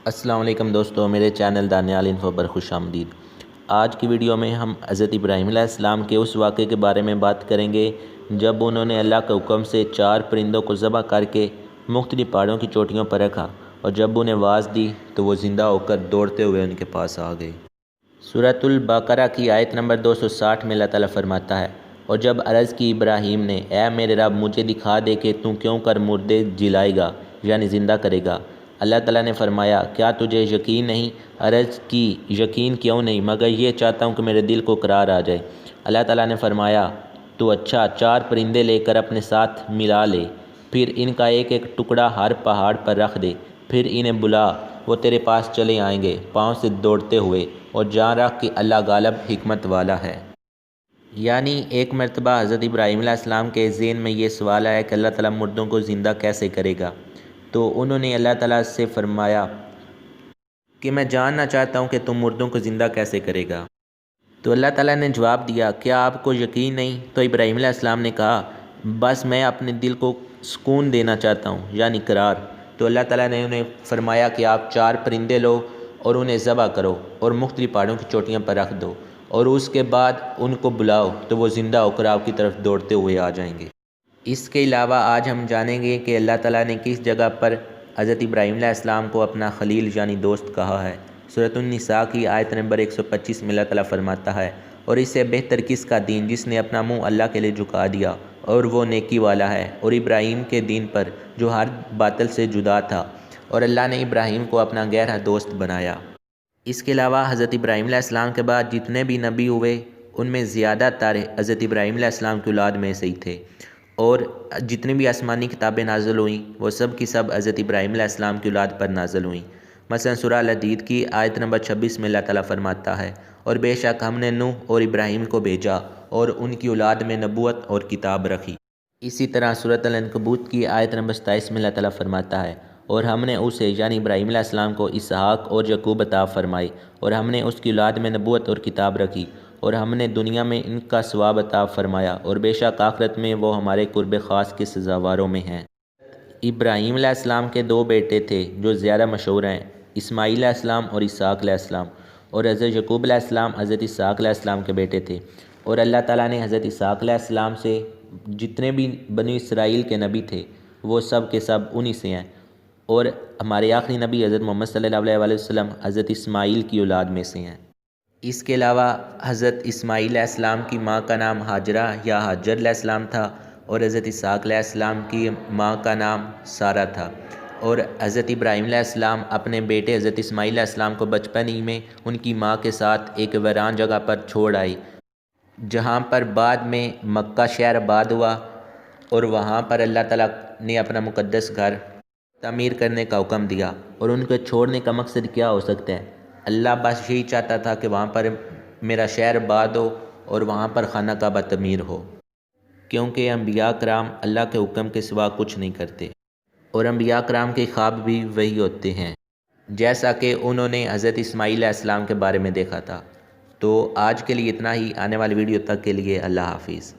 السلام علیکم دوستو، میرے چینل دانیال انفو پر خوش آمدید۔ آج کی ویڈیو میں ہم حضرت ابراہیم علیہ السلام کے اس واقعے کے بارے میں بات کریں گے جب انہوں نے اللہ کے حکم سے 4 پرندوں کو ذبح کر کے مختلف پہاڑوں کی چوٹیوں پر رکھا، اور جب انہیں آواز دی تو وہ زندہ ہو کر دوڑتے ہوئے ان کے پاس آ گئے۔ سورۃ البقرہ کی آیت نمبر 260 میں اللہ تعالیٰ فرماتا ہے، اور جب عرض کی ابراہیم نے، اے میرے رب مجھے دکھا دے کہ تو کیوں کر مردے جلائے گا، یعنی زندہ کرے گا۔ اللہ تعالیٰ نے فرمایا، کیا تجھے یقین نہیں؟ عرض کی، یقین کیوں نہیں، مگر یہ چاہتا ہوں کہ میرے دل کو قرار آ جائے۔ اللہ تعالیٰ نے فرمایا، تو اچھا 4 پرندے لے کر اپنے ساتھ ملا لے، پھر ان کا ایک ایک ٹکڑا ہر پہاڑ پر رکھ دے، پھر انہیں بلا، وہ تیرے پاس چلے آئیں گے پاؤں سے دوڑتے ہوئے، اور جان رکھ کہ اللہ غالب حکمت والا ہے۔ یعنی ایک مرتبہ حضرت ابراہیم علیہ السلام کے ذہن میں یہ سوال آیا کہ اللہ تعالیٰ مردوں کو زندہ کیسے کرے گا، تو انہوں نے اللہ تعالیٰ سے فرمایا کہ میں جاننا چاہتا ہوں کہ تم مردوں کو زندہ کیسے کرے گا۔ تو اللہ تعالیٰ نے جواب دیا، کیا آپ کو یقین نہیں؟ تو ابراہیم علیہ السلام نے کہا، بس میں اپنے دل کو سکون دینا چاہتا ہوں، یعنی قرار۔ تو اللہ تعالیٰ نے انہیں فرمایا کہ آپ 4 پرندے لو اور انہیں ذبح کرو اور مختلف پہاڑوں کی چوٹیوں پر رکھ دو، اور اس کے بعد ان کو بلاؤ تو وہ زندہ ہو کر آپ کی طرف دوڑتے ہوئے آ جائیں گے۔ اس کے علاوہ آج ہم جانیں گے کہ اللہ تعالیٰ نے کس جگہ پر حضرت ابراہیم علیہ السلام کو اپنا خلیل یعنی دوست کہا ہے۔ سورۃ النساء کی آیت نمبر 125 میں اللہ تعالیٰ فرماتا ہے، اور اس سے بہتر کس کا دین جس نے اپنا منہ اللہ کے لیے جھکا دیا، اور وہ نیکی والا ہے، اور ابراہیم کے دین پر جو ہر باطل سے جدا تھا، اور اللہ نے ابراہیم کو اپنا گہرا دوست بنایا۔ اس کے علاوہ حضرت ابراہیم علیہ السلام کے بعد جتنے بھی نبی ہوئے ان میں زیادہ تر حضرت ابراہیم علیہ السلام کی اولاد میں سے ہی تھے، اور جتنی بھی آسمانی کتابیں نازل ہوئیں وہ سب کی سب حضرت ابراہیم علیہ السلام کی اولاد پر نازل ہوئیں۔ مثلا سورہ الحدید کی آیت نمبر 26 میں اللہ تعالیٰ فرماتا ہے، اور بے شک ہم نے نوح اور ابراہیم کو بھیجا اور ان کی اولاد میں نبوت اور کتاب رکھی۔ اسی طرح سورۃ العنکبوت کی آیت نمبر 27 میں اللہ تعالیٰ فرماتا ہے، اور ہم نے اسے یعنی ابراہیم علیہ السلام کو اسحاق اور یعقوب عطا فرمائی، اور ہم نے اس کی اولاد میں نبوت اور کتاب رکھی، اور ہم نے دنیا میں ان کا ثواب عطا فرمایا، اور بے شک آخرت میں وہ ہمارے قرب خاص کے سزاواروں میں ہیں۔ ابراہیم علیہ السلام کے 2 بیٹے تھے جو زیادہ مشہور ہیں، اسماعیل علیہ السلام اور اسحاق علیہ السلام، اور حضرت یعقوب علیہ السلام حضرت اسحاق علیہ السلام کے بیٹے تھے، اور اللہ تعالیٰ نے حضرت اسحاق علیہ السلام سے جتنے بھی بنی اسرائیل کے نبی تھے وہ سب کے سب انہی سے ہیں، اور ہمارے آخری نبی حضرت محمد صلی اللہ علیہ وآلہ وسلم حضرت اسماعیل کی اولاد میں سے ہیں۔ اس کے علاوہ حضرت اسماعیل علیہ السلام کی ماں کا نام ہاجرہ یا ہاجر علیہ السلام تھا، اور حضرت اسحاق علیہ السلام کی ماں کا نام سارہ تھا، اور حضرت ابراہیم علیہ السلام اپنے بیٹے حضرت اسماعیل علیہ السلام کو بچپن ہی میں ان کی ماں کے ساتھ ایک ویران جگہ پر چھوڑ آئی، جہاں پر بعد میں مکہ شہر آباد ہوا، اور وہاں پر اللہ تعالیٰ نے اپنا مقدس گھر تعمیر کرنے کا حکم دیا۔ اور ان کے چھوڑنے کا مقصد کیا ہو سکتا ہے؟ اللہ بس یہی چاہتا تھا کہ وہاں پر میرا شہر آباد ہو اور وہاں پر خانہ کعبہ تعمیر ہو، کیونکہ انبیاء کرام اللہ کے حکم کے سوا کچھ نہیں کرتے، اور انبیاء کرام کے خواب بھی وہی ہوتے ہیں، جیسا کہ انہوں نے حضرت اسماعیل علیہ السلام کے بارے میں دیکھا تھا۔ تو آج کے لیے اتنا ہی، آنے والی ویڈیو تک کے لیے اللہ حافظ۔